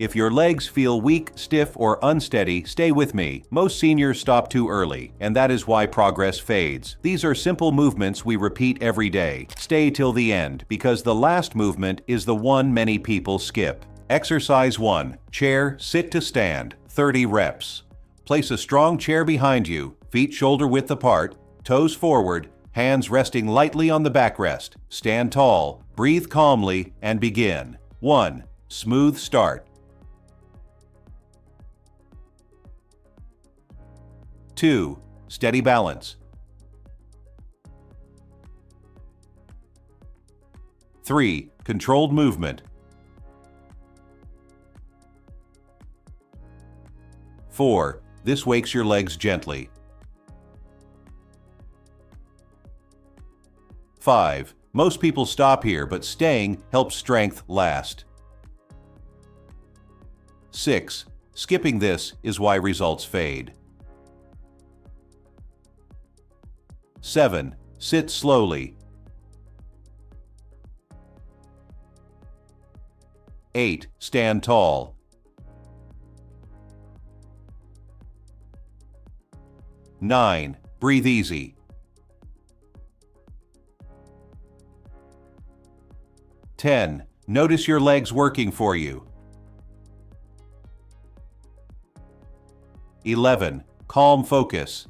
If your legs feel weak, stiff, or unsteady, stay with me. Most seniors stop too early, and that is why progress fades. These are simple movements we repeat every day. Stay till the end, because the last movement is the one many people skip. Exercise 1. Chair, sit to stand, 30 reps. Place a strong chair behind you, feet shoulder width apart, toes forward, hands resting lightly on the backrest. Stand tall, breathe calmly, and begin. 1. Smooth start. 2. Steady balance. 3. Controlled movement. 4. This wakes your legs gently. 5. Most people stop here, but staying helps strength last. 6. Skipping this is why results fade. 7. Sit slowly. 8. Stand tall. 9. Breathe easy. 10. Notice your legs working for you. 11. Calm focus.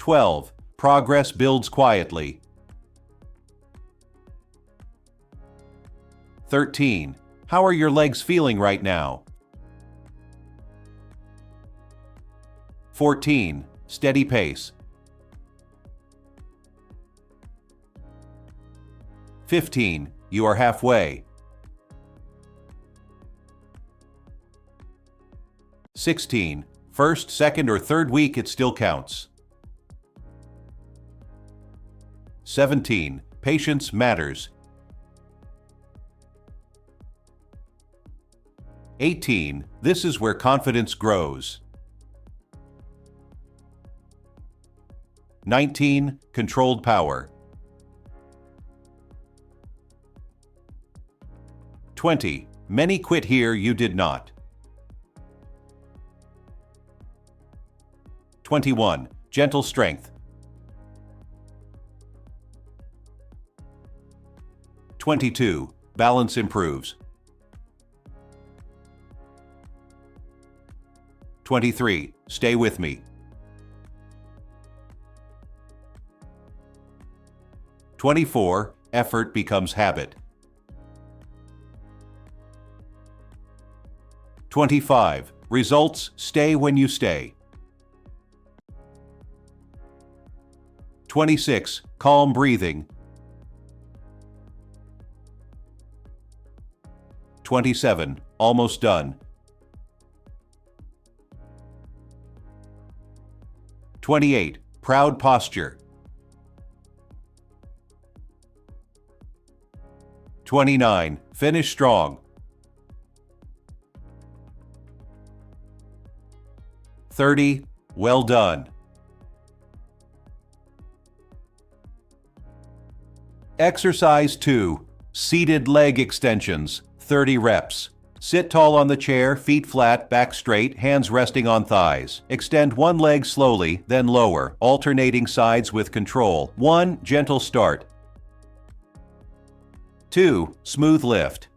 12. Progress builds quietly. 13. How are your legs feeling right now? 14. Steady pace. 15. You are halfway. 16. First, second, or third week, it still counts. 17. Patience matters. 18. This is where confidence grows. 19. Controlled power. 20. Many quit here, you did not. 21. Gentle strength. 22. Balance improves. 23. Stay with me. 24. Effort becomes habit. 25. Results stay when you stay. 26. Calm breathing. 27. Almost done. 28. Proud posture. 29. Finish strong. 30. Well done. Exercise 2. Seated leg extensions, 30 reps. Sit tall on the chair, feet flat, back straight, hands resting on thighs. Extend one leg slowly, then lower, alternating sides with control. 1. Gentle start. 2. Smooth lift.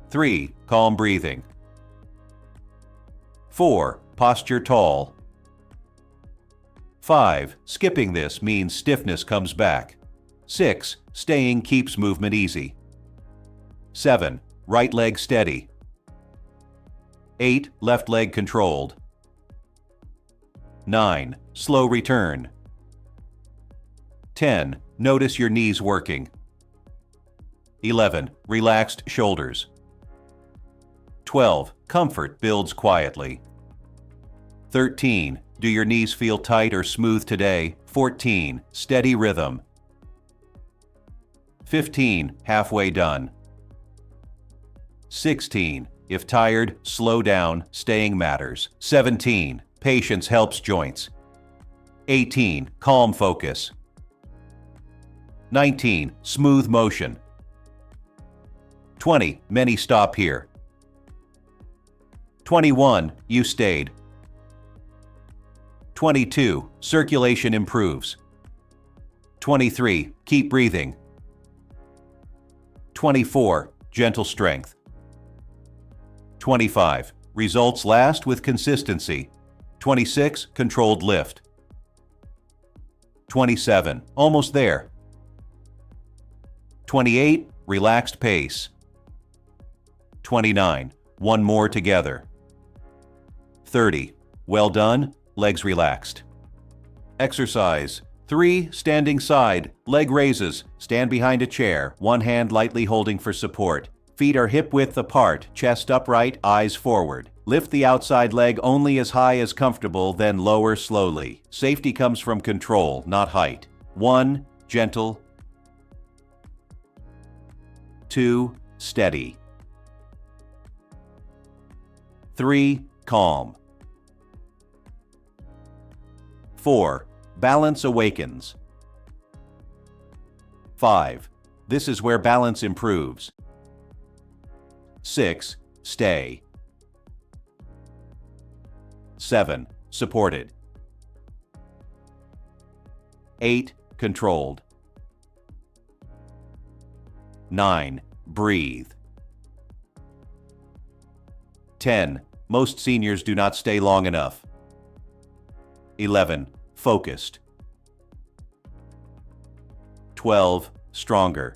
3. Calm breathing. 4. Posture tall. 5. Skipping this means stiffness comes back. 6. Staying keeps movement easy. 7. Right leg steady. 8. Left leg controlled. 9. Slow return. 10. Notice your knees working. 11. Relaxed shoulders. 12. Comfort builds quietly. 13. Do your knees feel tight or smooth today? 14. Steady rhythm. 15. Halfway done. 16. If tired, slow down, staying matters. 17. Patience helps joints. 18. Calm focus. 19. Smooth motion. 20. Many stop here. 21. You stayed. 22. Circulation improves. 23. Keep breathing. 24. Gentle strength. 25. Results last with consistency. 26. Controlled lift. 27. Almost there. 28. Relaxed pace. 29. One more together. 30. Well done. Legs relaxed. Exercise. 3. Standing side. Leg raises. Stand behind a chair, one hand lightly holding for support. Feet are hip-width apart, chest upright, eyes forward. Lift the outside leg only as high as comfortable, then lower slowly. Safety comes from control, not height. 1. Gentle. 2. Steady. 3. Calm. 4. Balance awakens. 5. This is where balance improves. 6. Stay. 7. Supported. 8. Controlled. 9. Breathe. 10. Most seniors do not stay long enough. 11. Focused. 12. Stronger.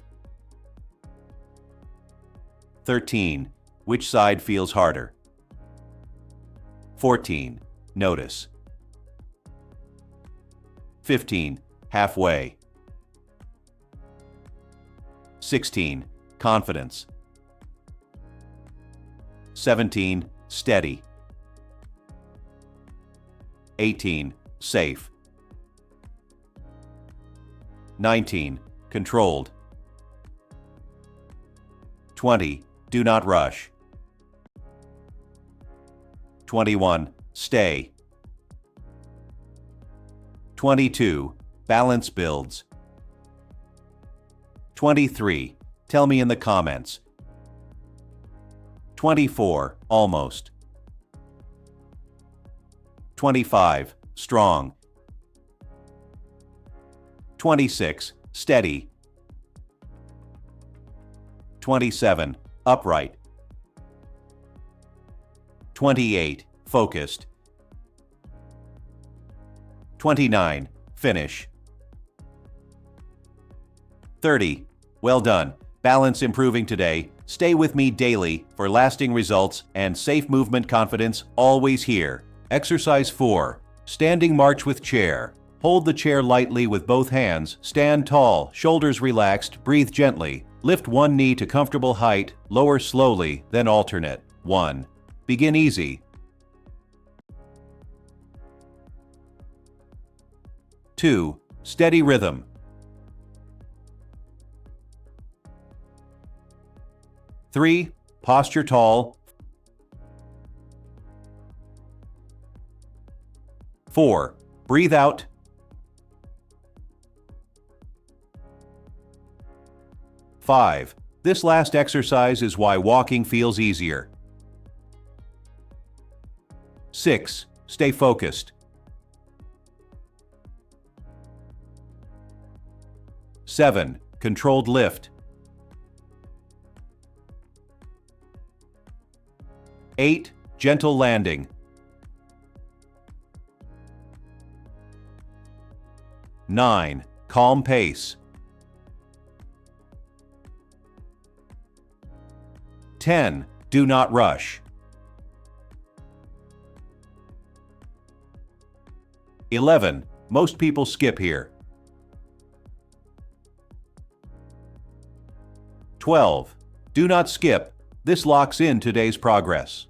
13. Which side feels harder? 14. Notice. 15. Halfway. 16. Confidence. 17. Steady. 18. Safe. 19. Controlled. 20. Do not rush. 21. Stay. 22. Balance builds. 23. Tell me in the comments. 24. Almost. 25. Strong. 26. Steady. 27. Upright. 28. Focused. 29. Finish. 30. Well done. Balance improving today. Stay with me daily for lasting results and safe movement confidence always here. Exercise 4. Standing march with chair. Hold the chair lightly with both hands. Stand tall, shoulders relaxed, breathe gently. Lift one knee to comfortable height, lower slowly, then alternate. 1. Begin easy. 2. Steady rhythm. 3. Posture tall. 4. Breathe out. 5. This last exercise is why walking feels easier. 6. Stay focused. 7. Controlled lift. 8. Gentle landing. 9. Calm pace. 10. Do not rush. 11. Most people skip here. 12. Do not skip. This locks in today's progress.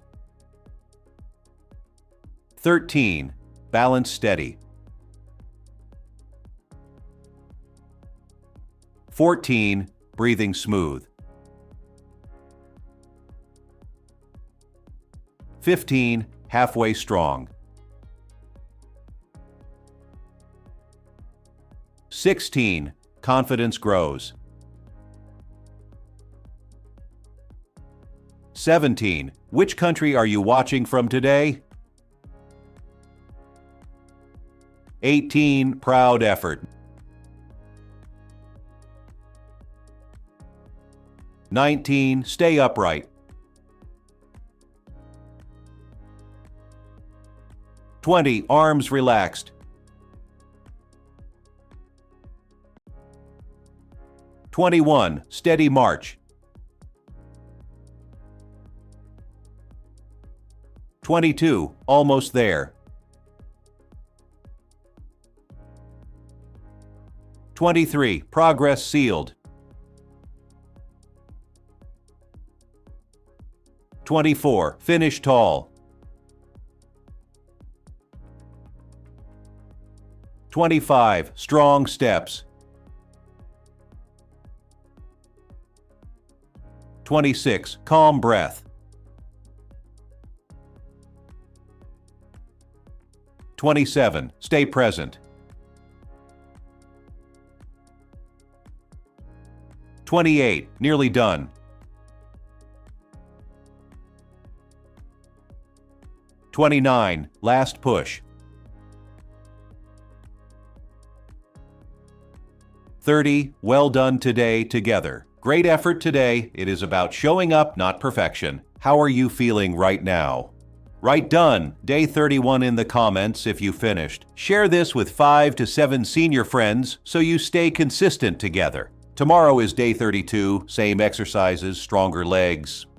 13. Balance steady. 14. Breathing smooth. 15. Halfway strong. 16. confidence grows. 17. Which country are you watching from today? 18. Proud effort. 19. Stay upright. 20. Arms relaxed. 21. Steady march. 22. Almost there. 23. Progress sealed. 24. Finish tall. 25. Strong steps. 26. Calm breath. 27. Stay present. 28. Nearly done. 29. Last push. 30. Well done today together. Great effort today. It is about showing up, not perfection. How are you feeling right now? Write done, day 31 in the comments if you finished. Share this with 5 to 7 senior friends so you stay consistent together. Tomorrow is day 32, same exercises, stronger legs.